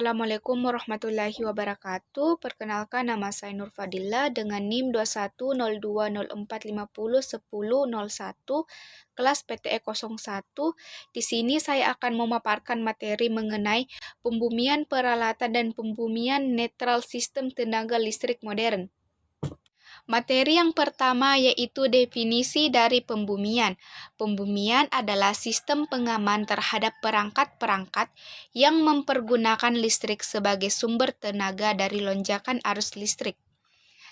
Assalamualaikum warahmatullahi wabarakatuh. Perkenalkan, nama saya Nur Fadila dengan NIM 210204501001 kelas PTE 01. Di sini saya akan memaparkan materi mengenai pembumian peralatan dan pembumian netral sistem tenaga listrik modern. Materi yang pertama yaitu definisi dari pembumian. Pembumian adalah sistem pengaman terhadap perangkat-perangkat yang mempergunakan listrik sebagai sumber tenaga dari lonjakan arus listrik.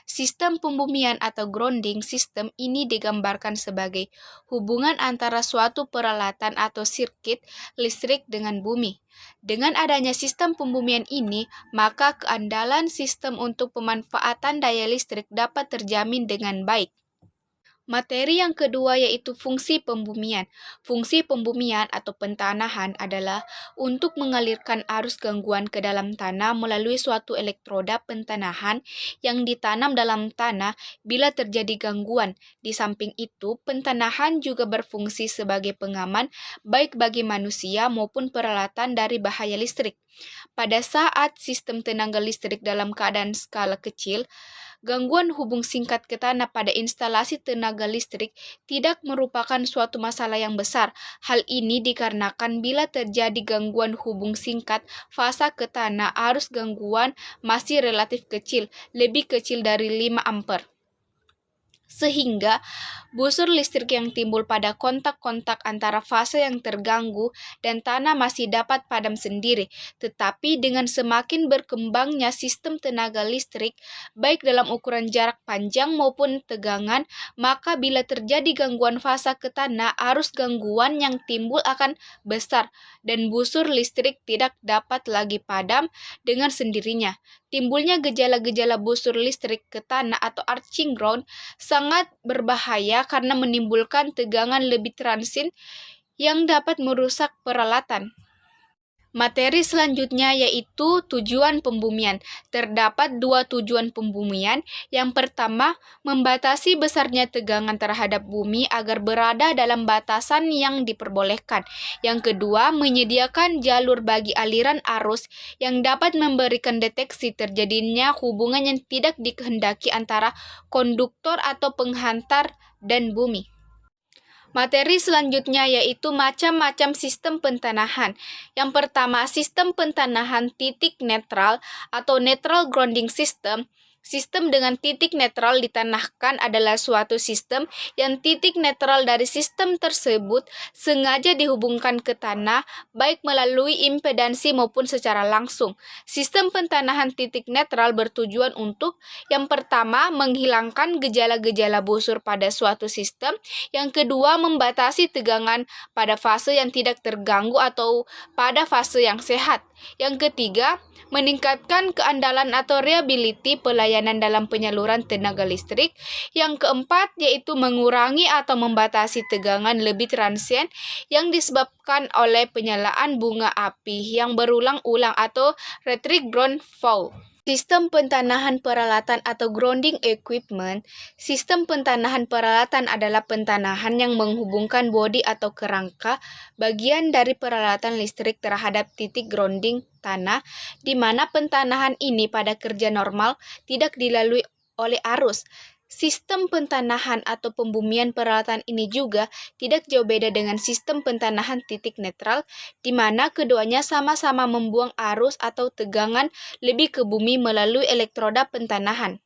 Sistem pembumian atau grounding system ini digambarkan sebagai hubungan antara suatu peralatan atau sirkuit listrik dengan bumi. Dengan adanya sistem pembumian ini, maka keandalan sistem untuk pemanfaatan daya listrik dapat terjamin dengan baik. Materi yang kedua yaitu fungsi pembumian. Fungsi pembumian atau pentanahan adalah untuk mengalirkan arus gangguan ke dalam tanah melalui suatu elektroda pentanahan yang ditanam dalam tanah bila terjadi gangguan. Di samping itu, pentanahan juga berfungsi sebagai pengaman baik bagi manusia maupun peralatan dari bahaya listrik. Pada saat sistem tenaga listrik dalam keadaan skala kecil, gangguan hubung singkat ke tanah pada instalasi tenaga listrik tidak merupakan suatu masalah yang besar. Hal ini dikarenakan bila terjadi gangguan hubung singkat fasa ke tanah, arus gangguan masih relatif kecil, lebih kecil dari 5 ampere. Sehingga busur listrik yang timbul pada kontak-kontak antara fase yang terganggu dan tanah masih dapat padam sendiri. Tetapi dengan semakin berkembangnya sistem tenaga listrik, baik dalam ukuran jarak panjang maupun tegangan, maka bila terjadi gangguan fasa ke tanah, arus gangguan yang timbul akan besar dan busur listrik tidak dapat lagi padam dengan sendirinya. Timbulnya gejala-gejala busur listrik ke tanah atau arcing ground sangat berbahaya karena menimbulkan tegangan lebih transient yang dapat merusak peralatan. Materi selanjutnya yaitu tujuan pembumian. Terdapat dua tujuan pembumian. Yang pertama, membatasi besarnya tegangan terhadap bumi agar berada dalam batasan yang diperbolehkan. Yang kedua, menyediakan jalur bagi aliran arus yang dapat memberikan deteksi terjadinya hubungan yang tidak dikehendaki antara konduktor atau penghantar dan bumi. Materi selanjutnya yaitu macam-macam sistem pentanahan. Yang pertama, sistem pentanahan titik netral atau neutral grounding system. Sistem dengan titik netral ditanahkan adalah suatu sistem yang titik netral dari sistem tersebut sengaja dihubungkan ke tanah baik melalui impedansi maupun secara langsung. Sistem pentanahan titik netral bertujuan untuk yang pertama, menghilangkan gejala-gejala busur pada suatu sistem. Yang kedua, membatasi tegangan pada fase yang tidak terganggu atau pada fase yang sehat. Yang ketiga, meningkatkan keandalan atau reliability pelayanan dalam penyaluran tenaga listrik. Yang keempat, yaitu mengurangi atau membatasi tegangan lebih transient yang disebabkan oleh penyalaan bunga api yang berulang-ulang atau electric ground fault. Sistem pentanahan peralatan atau grounding equipment. Sistem pentanahan peralatan adalah pentanahan yang menghubungkan bodi atau kerangka bagian dari peralatan listrik terhadap titik grounding tanah, di mana pentanahan ini pada kerja normal tidak dilalui oleh arus. Sistem pentanahan atau pembumian peralatan ini juga tidak jauh beda dengan sistem pentanahan titik netral, di mana keduanya sama-sama membuang arus atau tegangan lebih ke bumi melalui elektroda pentanahan.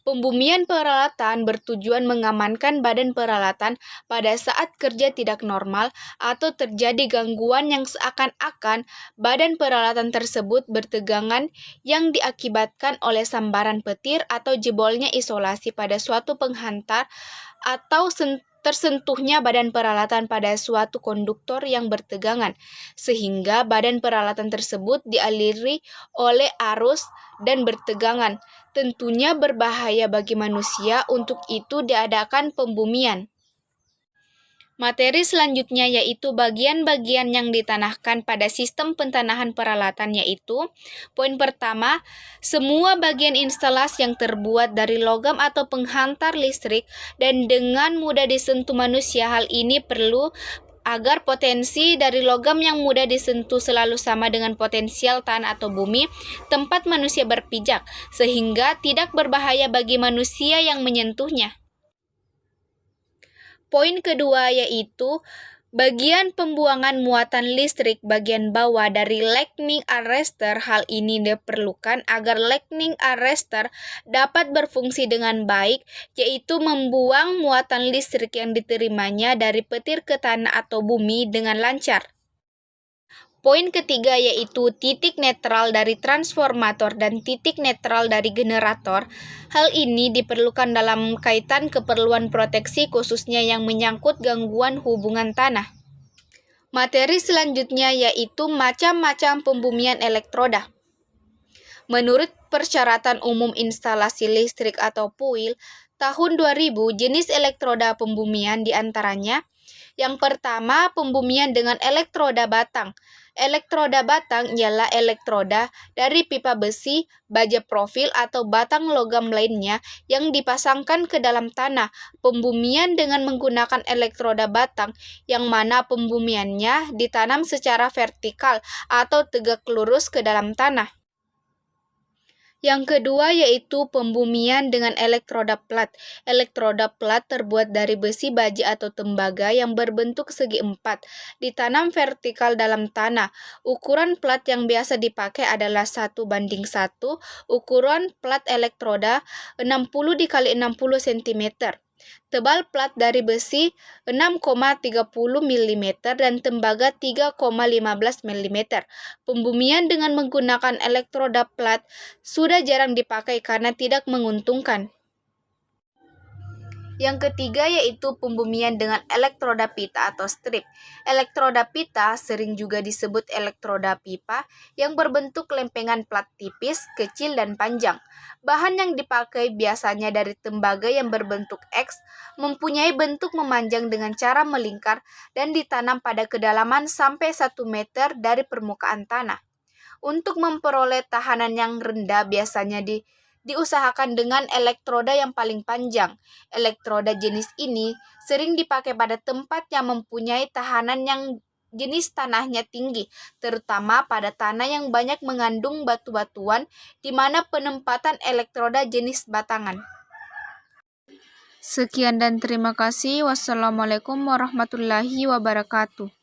Pembumian peralatan bertujuan mengamankan badan peralatan pada saat kerja tidak normal atau terjadi gangguan yang seakan-akan badan peralatan tersebut bertegangan yang diakibatkan oleh sambaran petir atau jebolnya isolasi pada suatu penghantar atau tersentuhnya badan peralatan pada suatu konduktor yang bertegangan, sehingga badan peralatan tersebut dialiri oleh arus dan bertegangan. Tentunya berbahaya bagi manusia, untuk itu diadakan pembumian. Materi selanjutnya yaitu bagian-bagian yang ditanahkan pada sistem pentanahan peralatan, yaitu poin pertama, semua bagian instalasi yang terbuat dari logam atau penghantar listrik dan dengan mudah disentuh manusia. Hal ini perlu agar potensi dari logam yang mudah disentuh selalu sama dengan potensial tanah atau bumi tempat manusia berpijak, sehingga tidak berbahaya bagi manusia yang menyentuhnya. Poin kedua yaitu bagian pembuangan muatan listrik bagian bawah dari lightning arrestor. Hal ini diperlukan agar lightning arrestor dapat berfungsi dengan baik, yaitu membuang muatan listrik yang diterimanya dari petir ke tanah atau bumi dengan lancar. Poin ketiga yaitu titik netral dari transformator dan titik netral dari generator. Hal ini diperlukan dalam kaitan keperluan proteksi khususnya yang menyangkut gangguan hubungan tanah. Materi selanjutnya yaitu macam-macam pembumian elektroda. Menurut Persyaratan Umum Instalasi Listrik atau PUIL tahun 2000, jenis elektroda pembumian diantaranya: yang pertama, pembumian dengan elektroda batang. Elektroda batang ialah elektroda dari pipa besi, baja profil, atau batang logam lainnya yang dipasangkan ke dalam tanah. Pembumian dengan menggunakan elektroda batang, yang mana pembumiannya ditanam secara vertikal atau tegak lurus ke dalam tanah. Yang kedua yaitu pembumian dengan elektroda plat. Elektroda plat terbuat dari besi baja atau tembaga yang berbentuk segi empat, ditanam vertikal dalam tanah. Ukuran plat yang biasa dipakai adalah 1:1. Ukuran plat elektroda 60 x 60 cm. Tebal plat dari besi 6,30 mm dan tembaga 3,15 mm. Pembumian dengan menggunakan elektroda plat sudah jarang dipakai karena tidak menguntungkan. Yang ketiga yaitu pembumian dengan elektroda pita atau strip. Elektroda pita sering juga disebut elektroda pipa yang berbentuk lempengan plat tipis, kecil, dan panjang. Bahan yang dipakai biasanya dari tembaga yang berbentuk X, mempunyai bentuk memanjang dengan cara melingkar dan ditanam pada kedalaman sampai 1 meter dari permukaan tanah. Untuk memperoleh tahanan yang rendah biasanya diusahakan dengan elektroda yang paling panjang. Elektroda jenis ini sering dipakai pada tempat yang mempunyai tahanan yang jenis tanahnya tinggi, terutama pada tanah yang banyak mengandung batu-batuan, di mana penempatan elektroda jenis batangan. Sekian dan terima kasih. Wassalamualaikum warahmatullahi wabarakatuh.